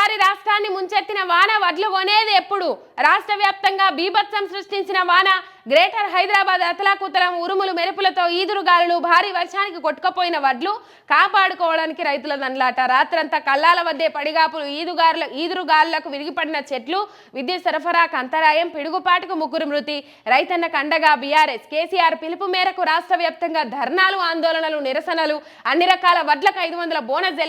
ఈసారి రాష్ట్రాన్ని ముంచెత్తిన వాన వడ్లు కొనేది ఎప్పుడు? రాష్ట్ర వ్యాప్తంగా బీభత్సం సృష్టించిన వాన గ్రేటర్ హైదరాబాద్ అతలాకుతలం ఉరుములు మెరుపులతో ఈదురుగాలులు భారీ వర్షానికి కొట్టుకుపోయిన వడ్లు కాపాడుకోవడానికి రైతుల దండ్లాట. రాత్రంతా కల్లాల వద్దే పడిగాపులు, ఈదురుగాలులకు విరిగిపడిన చెట్లు, విద్యుత్ సరఫరాకు అంతరాయం, పిడుగుపాటుకు ముగ్గురు మృతి. రైతన్నకు అండగా బీఆర్ఎస్. కేసీఆర్ పిలుపు మేరకు రాష్ట్ర వ్యాప్తంగా ధర్నాలు, ఆందోళనలు, నిరసనలు. అన్ని రకాల వడ్లకు 500 బోనస్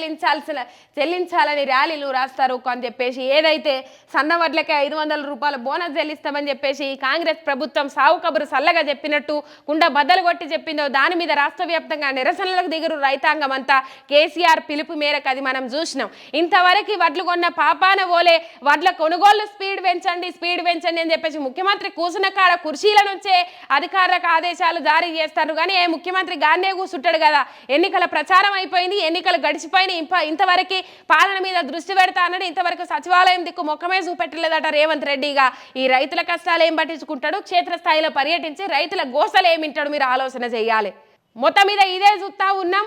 చెల్లించాలని ర్యాలీలు రాస్తారు అని చెప్పేసి, ఏదైతే సన్న వడ్లకే 500 రూపాయల బోనస్ చెల్లిస్తామని చెప్పేసి కాంగ్రెస్ ప్రభుత్వం సావు కబురు సల్లగా చెప్పినట్టు కుండ బద్దలు కొట్టి చెప్పిందో దాని మీద రాష్ట్ర వ్యాప్తంగా నిరసనలకు దిగురు రైతాంగం అంతా. కేసీఆర్ పిలుపు మేరకు అది మనం చూసినాం. ఇంతవరకు వడ్లు కొన్న పాపాన ఓలే వడ్ల కొనుగోలు స్పీడ్ పెంచండి అని చెప్పేసి ముఖ్యమంత్రి కూసున్న కాడ కుర్చీల నుంచే అధికారులకు ఆదేశాలు జారీ చేస్తారు. కానీ ఏ ముఖ్యమంత్రి గాన్నే కూసుంటాడు కదా. ఎన్నికల ప్రచారం అయిపోయింది, ఎన్నికలు గడిచిపోయినాయి, ఇంతవరకు పాలన మీద దృష్టి పెడతా అన్నాడు. ఇంతవరకు సచివాలయం దిక్కు మొక్కమే చూపెట్టలేదట రేవంత్ రెడ్డిగా. ఈ రైతుల కష్టాలు ఏం పట్టించుకుంటాడు? క్షేత్రస్థాయిలో పర్యటించి రైతుల గోసలు ఏమింటాడు? మీరు ఆలోచన చేయాలి. మొత్తం మీద ఇదే చూస్తా ఉన్నాం.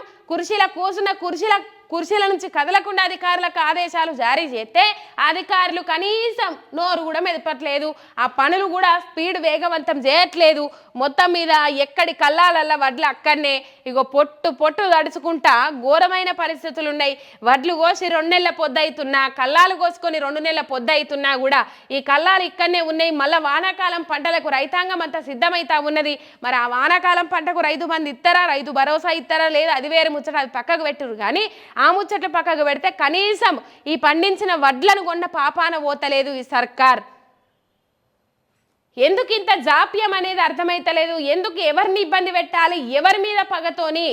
కుర్చీల నుంచి కదలకుండా అధికారులకు ఆదేశాలు జారీ చేస్తే అధికారులు కనీసం నోరు కూడా మెదపట్లేదు. ఆ పనులు కూడా స్పీడ్ వేగవంతం చేయట్లేదు. మొత్తం మీద ఎక్కడి కల్లాలల్ల వడ్లు అక్కడనే ఇగో పొట్టు తడుచుకుంటా ఘోరమైన పరిస్థితులు ఉన్నాయి. వడ్లు కోసి 2 నెలల పొద్దవుతున్నా, కల్లాలు కోసుకొని 2 నెలల పొద్దవుతున్నా కూడా ఈ కల్లాలు ఇక్కడనే ఉన్నాయి. మళ్ళీ వానాకాలం పంటలకు రైతాంగం అంతా సిద్ధమైతా ఉన్నది. మరి ఆ వానాకాలం పంటకు రైతు బంధు ఇస్తారా, రైతు భరోసా ఇస్తారా లేదా, అది వేరే ముచ్చట, అది పక్కకు పెట్టురు. కానీ ఆ ముచ్చట్లు పక్కకు పెడితే కనీసం ఈ పండించిన వడ్లను కొన్న పాపాన పోతలేదు ఈ సర్కార్. ఎందుకు ఇంత జాప్యం అనేది అర్థమైతలేదు. ఎందుకు ఎవరిని ఇబ్బంది పెట్టాలి, ఎవరి మీద పగతోని